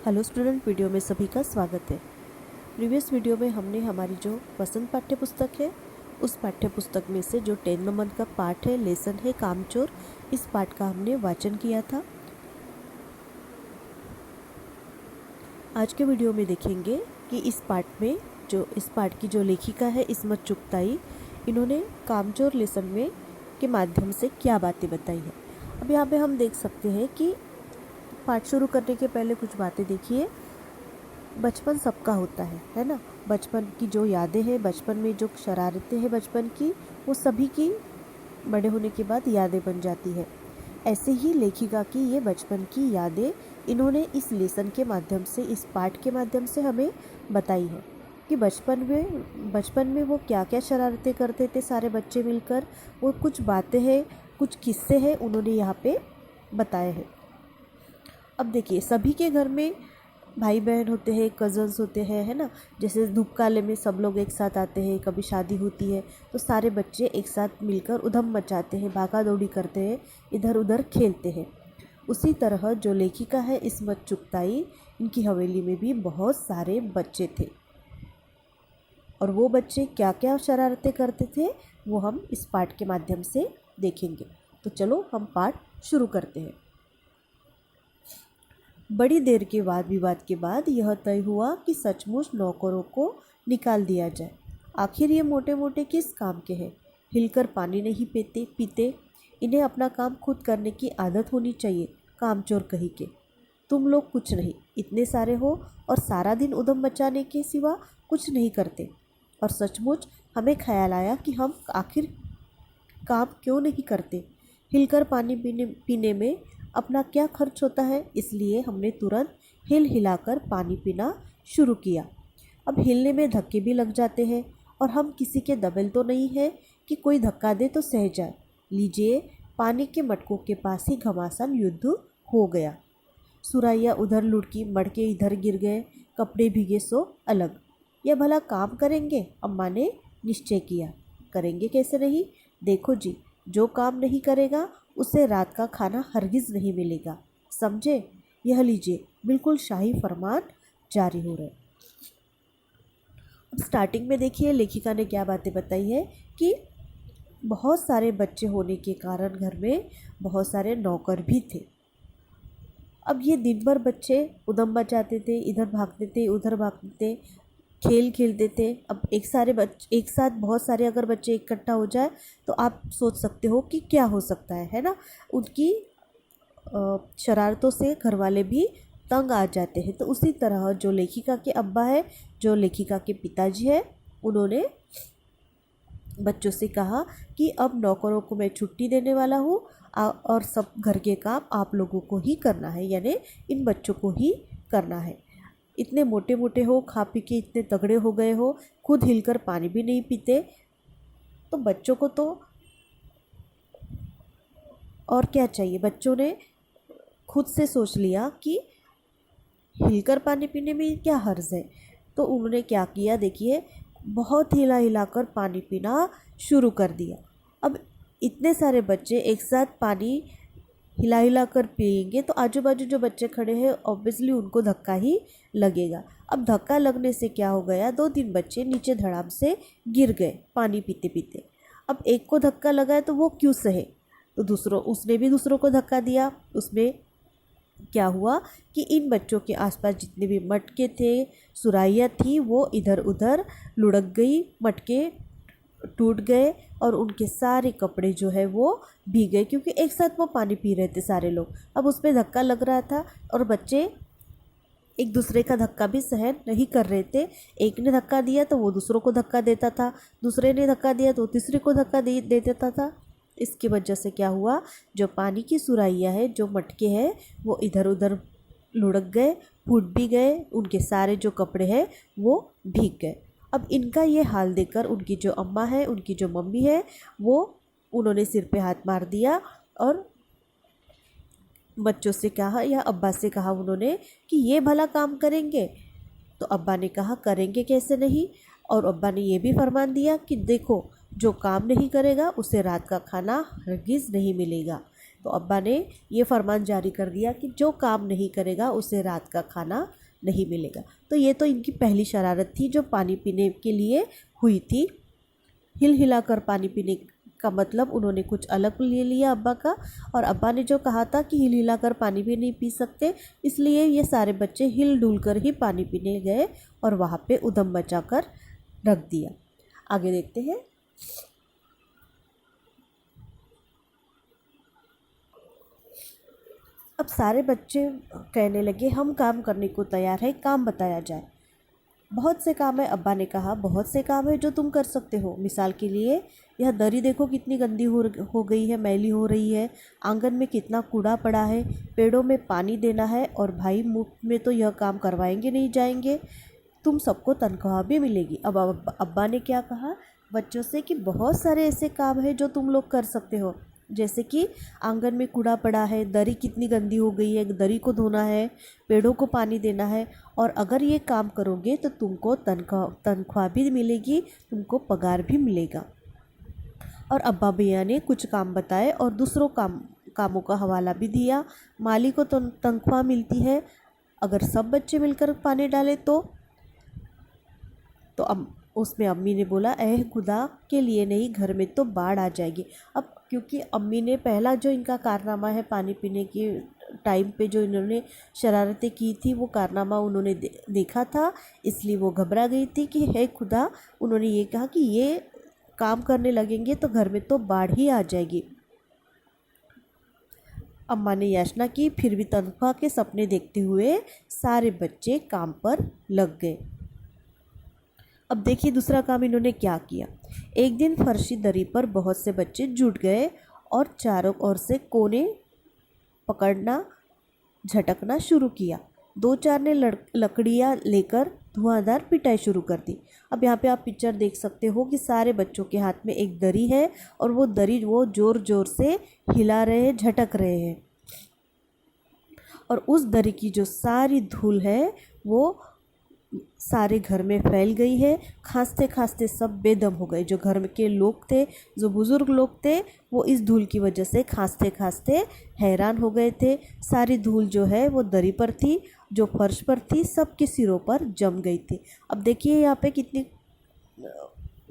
Hello student, video में सभी का स्वागत है। प्रीवियस वीडियो में हमने हमारी जो पसंद पाठ्य पुस्तक है उस पाठ्य पुस्तक में से जो 10 नंबर का पाठ है, लेसन है कामचोर, इस पाठ का हमने वाचन किया था। आज के वीडियो में देखेंगे कि इस पाठ की जो लेखिका है इस्मत चुगताई, इन्होंने कामचोर लेसन में के माध्यम से क्या बातें बताई है। अब यहाँ पे हम देख सकते हैं कि पाठ शुरू करने के पहले कुछ बातें देखिए। बचपन सबका होता है ना। बचपन की जो यादें हैं, बचपन में जो शरारतें हैं बचपन की, वो सभी की बड़े होने के बाद यादें बन जाती है। ऐसे ही लेखिका की ये बचपन की यादें इन्होंने इस लेसन के माध्यम से, इस पाठ के माध्यम से हमें बताई है कि बचपन में वो क्या क्या शरारतें करते थे सारे बच्चे मिलकर। वो कुछ बातें हैं, कुछ किस्से हैं, उन्होंने यहाँ पे बताए हैं। अब देखिए, सभी के घर में भाई बहन होते हैं, कज़न्स होते हैं, है ना। जैसे धूपकाले में सब लोग एक साथ आते हैं, कभी शादी होती है तो सारे बच्चे एक साथ मिलकर उधम मचाते हैं, भागा दौड़ी करते हैं, इधर उधर खेलते हैं। उसी तरह जो लेखिका है इस्मत चुगताई, इनकी हवेली में भी बहुत सारे बच्चे थे और वो बच्चे क्या क्या शरारतें करते थे वो हम इस पाठ के माध्यम से देखेंगे। तो चलो हम पाठ शुरू करते हैं। बड़ी देर के वाद विवाद के बाद यह तय हुआ कि सचमुच नौकरों को निकाल दिया जाए। आखिर ये मोटे मोटे किस काम के हैं? हिलकर पानी नहीं पीते, इन्हें अपना काम खुद करने की आदत होनी चाहिए, कामचोर कही के। तुम लोग कुछ नहीं, इतने सारे हो और सारा दिन उधम मचाने के सिवा कुछ नहीं करते। और सचमुच हमें ख्याल आया कि हम आखिर काम क्यों नहीं करते। हिलकर पानी पीने में अपना क्या खर्च होता है, इसलिए हमने तुरंत हिलाकर पानी पीना शुरू किया। अब हिलने में धक्के भी लग जाते हैं और हम किसी के दबेल तो नहीं है कि कोई धक्का दे तो सह जाए। लीजिए, पानी के मटकों के पास ही घमासान युद्ध हो गया। सुराइयाँ उधर लुढ़की, मटके इधर गिर गए, कपड़े भीगे सो अलग। यह भला काम करेंगे? अम्मा ने निश्चय किया। करेंगे कैसे नहीं? देखो जी, जो काम नहीं करेगा उसे रात का खाना हरगिज़ नहीं मिलेगा, समझे? यह लीजिए, बिल्कुल शाही फरमान जारी हो रहे। अब स्टार्टिंग में देखिए लेखिका ने क्या बातें बताई है कि बहुत सारे बच्चे होने के कारण घर में बहुत सारे नौकर भी थे। अब ये दिन भर बच्चे उधम मचाते थे, इधर भागते थे, उधर भागते थे, खेल खेलते थे। अब एक साथ बहुत सारे अगर बच्चे इकट्ठा हो जाए तो आप सोच सकते हो कि क्या हो सकता है ना। उनकी शरारतों से घर वाले भी तंग आ जाते हैं। तो उसी तरह जो लेखिका के अब्बा है, जो लेखिका के पिताजी है, उन्होंने बच्चों से कहा कि अब नौकरों को मैं छुट्टी देने वाला हूँ और सब घर के काम आप लोगों को ही करना है, यानी इन बच्चों को ही करना है। इतने मोटे मोटे हो, खा पी के इतने तगड़े हो गए हो, खुद हिलकर पानी भी नहीं पीते, तो बच्चों को तो और क्या चाहिए। बच्चों ने खुद से सोच लिया कि हिलकर पानी पीने में क्या हर्ज है। तो उन्होंने क्या किया, देखिए, बहुत हिलाकर पानी पीना शुरू कर दिया। अब इतने सारे बच्चे एक साथ पानी हिला कर पिएंगे तो आजू बाजू जो बच्चे खड़े हैं ऑब्वियसली उनको धक्का ही लगेगा। अब धक्का लगने से क्या हो गया, 2-3 बच्चे नीचे धड़ाम से गिर गए पानी पीते पीते। अब एक को धक्का लगा है तो वो क्यों सहे, तो उसने भी दूसरों को धक्का दिया। उसमें क्या हुआ कि इन बच्चों के आसपास जितने भी मटके थे, सुराइयाँ थी, वो इधर उधर लुढ़क गई, मटके टूट गए और उनके सारे कपड़े जो है वो भीग गए, क्योंकि एक साथ वो पानी पी रहे थे सारे लोग। अब उसमें धक्का लग रहा था और बच्चे एक दूसरे का धक्का भी सहन नहीं कर रहे थे। एक ने धक्का दिया तो वो दूसरों को धक्का देता था, दूसरे ने धक्का दिया तो तीसरे को धक्का दे देता था। इसकी वजह से क्या हुआ, जो पानी की सुराइयाँ है, जो मटके हैं, वो इधर उधर लुढ़क गए, फूट भी गए, उनके सारे जो कपड़े हैं वो भीग गए। अब इनका ये हाल देखकर उनकी जो अम्मा है, उनकी जो मम्मी है, उन्होंने सिर पे हाथ मार दिया और बच्चों से कहा या अब्बा से कहा उन्होंने कि ये भला काम करेंगे? तो अब्बा ने कहा करेंगे कैसे नहीं। और अब्बा ने ये भी फरमान दिया कि देखो, जो काम नहीं करेगा उसे रात का खाना हरगिज़ नहीं मिलेगा। तो अब्बा ने ये फरमान जारी कर दिया कि जो काम नहीं करेगा उसे रात का खाना नहीं मिलेगा। तो ये तो इनकी पहली शरारत थी जो पानी पीने के लिए हुई थी। हिल हिला कर पानी पीने का मतलब उन्होंने कुछ अलग ले लिया अब्बा का, और अब्बा ने जो कहा था कि हिल हिला कर पानी भी नहीं पी सकते, इसलिए ये सारे बच्चे हिल डुल कर ही पानी पीने गए और वहाँ पे उधम मचा कर रख दिया। आगे देखते हैं। अब सारे बच्चे कहने लगे हम काम करने को तैयार है, काम बताया जाए। बहुत से काम है, अब्बा ने कहा बहुत से काम है जो तुम कर सकते हो। मिसाल के लिए यह दरी देखो कितनी गंदी हो गई है, मैली हो रही है, आंगन में कितना कूड़ा पड़ा है, पेड़ों में पानी देना है, और भाई मुफ्त में तो यह काम करवाएंगे नहीं जाएंगे, तुम सबको तनख्वाह भी मिलेगी। अब अब्बा ने क्या कहा बच्चों से कि बहुत सारे ऐसे काम है जो तुम लोग कर सकते हो, जैसे कि आंगन में कूड़ा पड़ा है, दरी कितनी गंदी हो गई है, दरी को धोना है, पेड़ों को पानी देना है, और अगर ये काम करोगे तो तुमको तनख्वाह भी मिलेगी, तुमको पगार भी मिलेगा। और अब्बा भैया ने कुछ काम बताए और दूसरों कामों का हवाला भी दिया। माली को तनख्वाह मिलती है, अगर सब बच्चे मिलकर पानी डालें तो उसमें अम्मी ने बोला ऐ खुदा के लिए नहीं, घर में तो बाढ़ आ जाएगी। अब क्योंकि अम्मी ने पहला जो इनका कारनामा है पानी पीने के टाइम पे जो इन्होंने शरारतें की थी वो कारनामा उन्होंने देखा था, इसलिए वो घबरा गई थी कि हे खुदा, उन्होंने ये कहा कि ये काम करने लगेंगे तो घर में तो बाढ़ ही आ जाएगी। अम्मा ने याचना की, फिर भी तनख्वाह के सपने देखते हुए सारे बच्चे काम पर लग गए। अब देखिए दूसरा काम इन्होंने क्या किया। एक दिन फर्शी दरी पर बहुत से बच्चे जुट गए और चारों ओर से कोने पकड़ना झटकना शुरू किया। दो चार ने लकड़ियाँ लेकर धुआंधार पिटाई शुरू कर दी। अब यहाँ पे आप पिक्चर देख सकते हो कि सारे बच्चों के हाथ में एक दरी है और वो दरी वो ज़ोर ज़ोर से हिला रहे हैं, झटक रहे हैं, और उस दरी की जो सारी धूल है वो सारे घर में फैल गई है। खांसते खांसते सब बेदम हो गए। जो घर के लोग थे, जो बुज़ुर्ग लोग थे, वो इस धूल की वजह से खांसते खांसते हैरान हो गए थे। सारी धूल जो है वो दरी पर थी, जो फर्श पर थी, सबके सिरों पर जम गई थी। अब देखिए यहाँ पे कितनी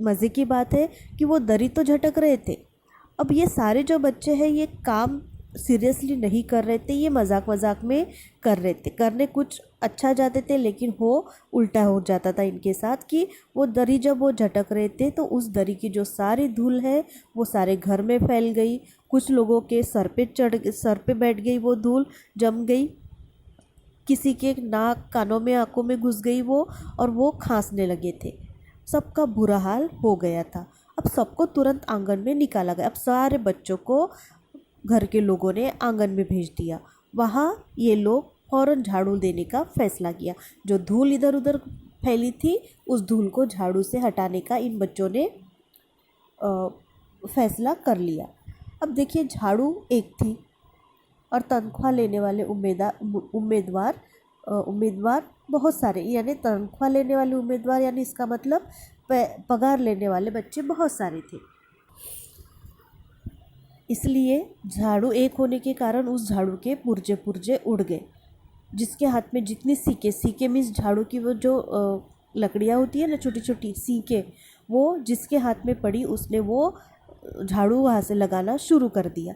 मज़े की बात है कि वो दरी तो झटक रहे थे। अब ये सारे जो बच्चे हैं ये काम सीरियसली नहीं कर रहे थे, ये मजाक मजाक में कर रहे थे। करने कुछ अच्छा जाते थे लेकिन वो उल्टा हो जाता था इनके साथ कि वो दरी जब वो झटक रहे थे तो उस दरी की जो सारी धूल है वो सारे घर में फैल गई। कुछ लोगों के सर पे बैठ गई वो धूल, जम गई, किसी के नाक कानों में आंखों में घुस गई वो, और वो खांसने लगे थे। सबका बुरा हाल हो गया था। अब सबको तुरंत आंगन में निकाला गया। अब सारे बच्चों को घर के लोगों ने आंगन में भेज दिया। वहाँ ये लोग फ़ौरन झाड़ू देने का फ़ैसला किया। जो धूल इधर उधर फैली थी उस धूल को झाड़ू से हटाने का इन बच्चों ने फ़ैसला कर लिया। अब देखिए झाड़ू एक थी और तनख्वाह लेने वाले उम्मीदवार बहुत सारे, यानी तनख्वाह लेने वाले उम्मीदवार, यानी इसका मतलब पगार लेने वाले बच्चे बहुत सारे थे। इसलिए झाड़ू एक होने के कारण उस झाड़ू के पुर्जे पुर्जे उड़ गए। जिसके हाथ में जितनी सीके मीन्स झाड़ू की वो जो लकड़ियाँ होती है ना, छोटी छोटी सीके, वो जिसके हाथ में पड़ी उसने वो झाड़ू वहाँ से लगाना शुरू कर दिया।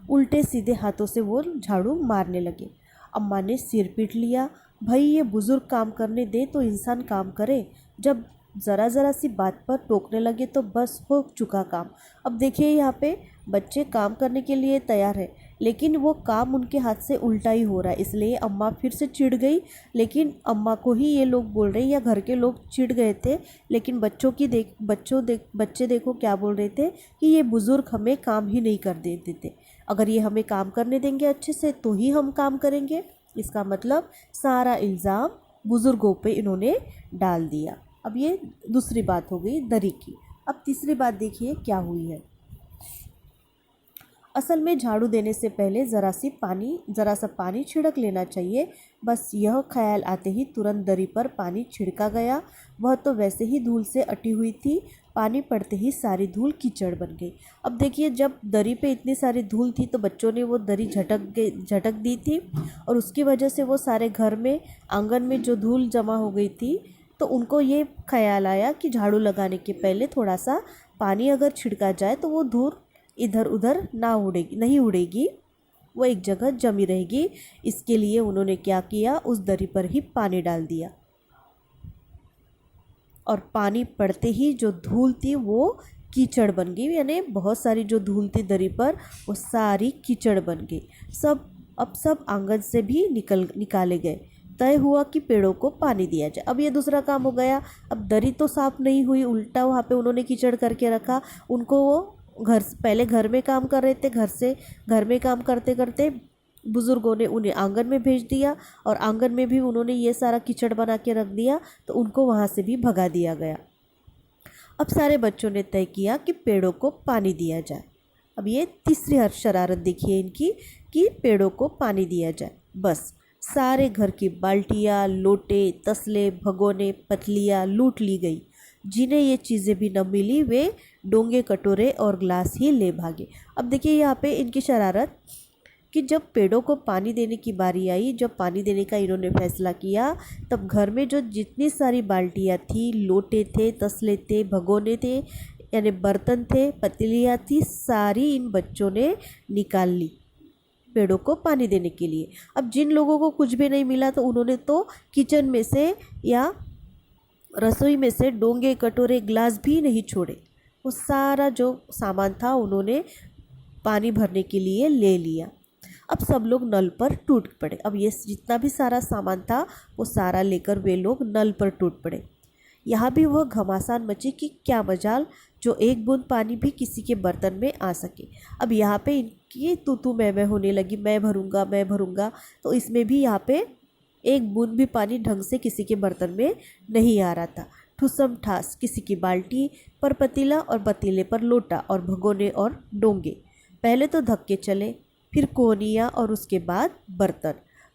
उल्टे सीधे हाथों से वो झाड़ू मारने लगे। अम्मा ने सिर पीट लिया, भाई ये बुज़ुर्ग काम करने दे तो इंसान काम करे, जब ज़रा सी बात पर टोकने लगे तो बस हो चुका काम। अब देखिए यहाँ पे बच्चे काम करने के लिए तैयार है लेकिन वो काम उनके हाथ से उल्टा ही हो रहा है, इसलिए अम्मा फिर से चिढ़ गई। लेकिन अम्मा को ही ये लोग बोल रहे या घर के लोग चिढ़ गए थे, लेकिन बच्चे देखो क्या बोल रहे थे कि ये बुज़ुर्ग हमें काम ही नहीं कर देते, अगर ये हमें काम करने देंगे अच्छे से तो ही हम काम करेंगे। इसका मतलब सारा इल्ज़ाम बुज़ुर्गों पे इन्होंने डाल दिया। अब ये दूसरी बात हो गई दरी की। अब तीसरी बात देखिए क्या हुई है। असल में झाड़ू देने से पहले ज़रा सा पानी छिड़क लेना चाहिए। बस यह ख्याल आते ही तुरंत दरी पर पानी छिड़का गया। वह तो वैसे ही धूल से अटी हुई थी, पानी पड़ते ही सारी धूल कीचड़ बन गई। अब देखिए, जब दरी पे इतनी सारी धूल थी तो बच्चों ने वो दरी झटक दी थी, और उसकी वजह से वो सारे घर में, आंगन में जो धूल जमा हो गई थी, तो उनको ये ख्याल आया कि झाड़ू लगाने के पहले थोड़ा सा पानी अगर छिड़का जाए तो वो धूल इधर उधर नहीं उड़ेगी, वो एक जगह जमी रहेगी। इसके लिए उन्होंने क्या किया, उस दरी पर ही पानी डाल दिया, और पानी पड़ते ही जो धूल थी वो कीचड़ बन गई। यानी बहुत सारी जो धूल थी दरी पर, वो सारी कीचड़ बन गई। सब आंगन से भी निकाले गए। तय हुआ कि पेड़ों को पानी दिया जाए। अब ये दूसरा काम हो गया। अब दरी तो साफ नहीं हुई, उल्टा वहाँ पे उन्होंने कीचड़ करके रखा। उनको वो पहले घर में काम कर रहे थे, घर में काम करते करते बुज़ुर्गों ने उन्हें आंगन में भेज दिया, और आंगन में भी उन्होंने ये सारा कीचड़ बना के रख दिया, तो उनको वहाँ से भी भगा दिया गया। अब सारे बच्चों ने तय किया कि पेड़ों को पानी दिया जाए। अब ये तीसरी शरारत देखिए इनकी, कि पेड़ों को पानी दिया जाए। बस सारे घर की बाल्टियाँ, लोटे, तसले, भगोने, पतलियाँ लूट ली गई। जिन्हें ये चीज़ें भी न मिली, वे डोंगे, कटोरे और ग्लास ही ले भागे। अब देखिए यहाँ पे इनकी शरारत, कि जब पेड़ों को पानी देने की बारी आई, जब पानी देने का इन्होंने फैसला किया, तब घर में जो जितनी सारी बाल्टियाँ थी, लोटे थे, तसले थे, भगोने थे, यानी बर्तन थे, पतीलियाँ थी, सारी इन बच्चों ने निकाल ली पेड़ों को पानी देने के लिए। अब जिन लोगों को कुछ भी नहीं मिला, तो उन्होंने तो किचन में से या रसोई में से डोंगे, कटोरे, ग्लास भी नहीं छोड़े। वो सारा जो सामान था उन्होंने पानी भरने के लिए ले लिया। अब सब लोग नल पर टूट पड़े। अब ये जितना भी सारा सामान था वो सारा लेकर वे लोग नल पर टूट पड़े। यहाँ भी वह घमासान मची कि क्या मजाल, जो एक बूंद पानी भी किसी के बर्तन में आ सके। अब यहाँ पे इनकी तू मैं होने लगी, मैं भरूंगा। तो इसमें भी यहाँ पे एक बूंद भी पानी ढंग से किसी के बर्तन में नहीं आ रहा था। ठुसम ठास किसी की बाल्टी पर पतीला, और पतीले पर लोटा, और भगोने और डोंगे। पहले तो धक्के चले, फिर कोहनियाँ, और उसके बाद बर्तन।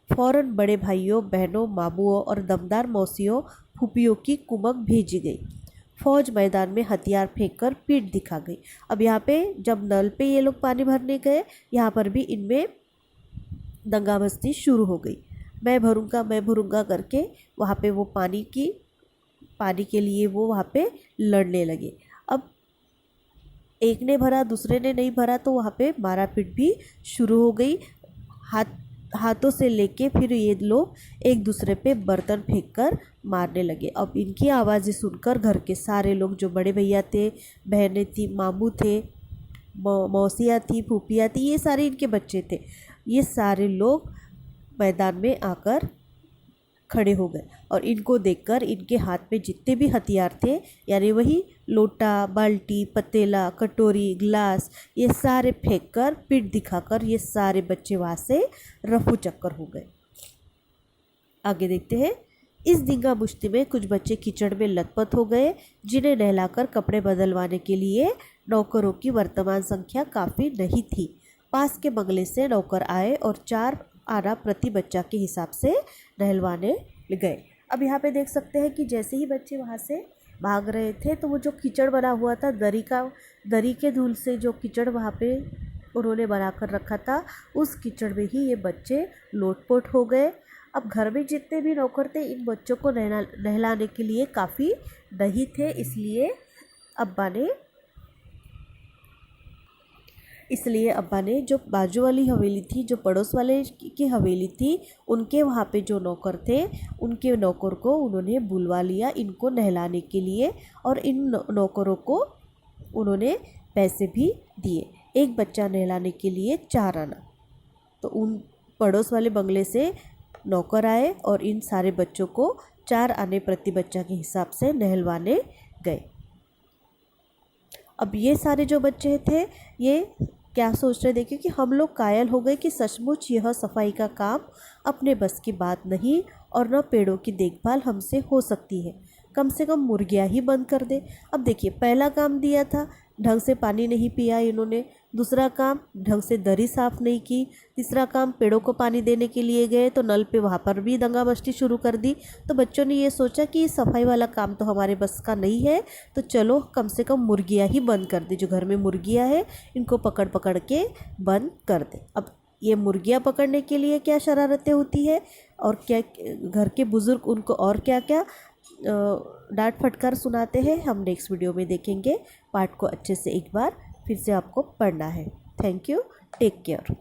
फौरन बड़े भाइयों, बहनों, मामुओं और दमदार मौसियों, फूफियों की कुमक भेजी गई। फौज मैदान में हथियार फेंक कर पीठ दिखा गई। अब यहाँ पे जब नल पे ये लोग पानी भरने गए, यहाँ पर भी इनमें दंगा मस्ती शुरू हो गई। मैं भरूंगा करके वहाँ पे वो पानी के लिए वो वहाँ पे लड़ने लगे। अब एक ने भरा, दूसरे ने नहीं भरा, तो वहाँ पे मारापीट भी शुरू हो गई। हाथों से लेके फिर ये लोग एक दूसरे पे बर्तन फेंककर मारने लगे। अब इनकी आवाज़ें सुनकर घर के सारे लोग, जो बड़े भैया थे, बहनें थी, मामू थे, मौसियाँ थी, फूफियाँ थी, ये सारे इनके बच्चे थे, ये सारे लोग मैदान में आकर खड़े हो गए। और इनको देखकर इनके हाथ में जितने भी हथियार थे, यानी वही लोटा, बाल्टी, पतीला, कटोरी, ग्लास, ये सारे फेंककर, पीठ दिखाकर ये सारे बच्चे वहाँ से रफू चक्कर हो गए। आगे देखते हैं। इस दंगा मुश्ती में कुछ बच्चे कीचड़ में लथपथ हो गए, जिन्हें नहलाकर कपड़े बदलवाने के लिए नौकरों की वर्तमान संख्या काफ़ी नहीं थी। पास के बंगले से नौकर आए और 4 आना प्रति बच्चा के हिसाब से नहलवाने गए। अब यहाँ पे देख सकते हैं कि जैसे ही बच्चे वहाँ से भाग रहे थे, तो वो जो कीचड़ बना हुआ था दरी के धूल से, जो कीचड़ वहाँ पे उन्होंने बनाकर रखा था, उस कीचड़ में ही ये बच्चे लोटपोट हो गए। अब घर में जितने भी नौकर थे, इन बच्चों को नहलाने के लिए काफ़ी नहीं थे, इसलिए अब्बा ने जो बाजू वाली हवेली थी, जो पड़ोस वाले की हवेली थी, उनके वहाँ पे जो नौकर थे, उनके नौकर को उन्होंने बुलवा लिया इनको नहलाने के लिए, और इन नौकरों को उन्होंने पैसे भी दिए। एक बच्चा नहलाने के लिए 4 आना। तो उन पड़ोस वाले बंगले से नौकर आए और इन सारे बच्चों को 4 आने प्रति बच्चा के हिसाब से नहलवाने गए। अब ये सारे जो बच्चे थे, ये क्या सोच रहे, देखिए कि हम लोग कायल हो गए कि सचमुच यह सफाई का काम अपने बस की बात नहीं, और न पेड़ों की देखभाल हमसे हो सकती है। कम से कम मुर्गियाँ ही बंद कर दे। अब देखिए, पहला काम दिया था, ढंग से पानी नहीं पिया इन्होंने, दूसरा काम ढंग से दरी साफ नहीं की। तीसरा काम पेड़ों को पानी देने के लिए गए तो नल पे वहाँ पर भी दंगा मस्ती शुरू कर दी। तो बच्चों ने ये सोचा कि सफाई वाला काम तो हमारे बस का नहीं है, तो चलो कम से कम मुर्गियाँ ही बंद कर दे। जो घर में मुर्गियाँ हैं इनको पकड़ पकड़ के बंद कर दे। अब ये मुर्गियाँ पकड़ने के लिए क्या शरारतें होती है और क्या घर के बुज़ुर्ग उनको और क्या क्या डांट फटकार सुनाते हैं, हम नेक्स्ट वीडियो में देखेंगे। पार्ट को अच्छे से एक बार फिर से आपको पढ़ना है। Thank you, take care.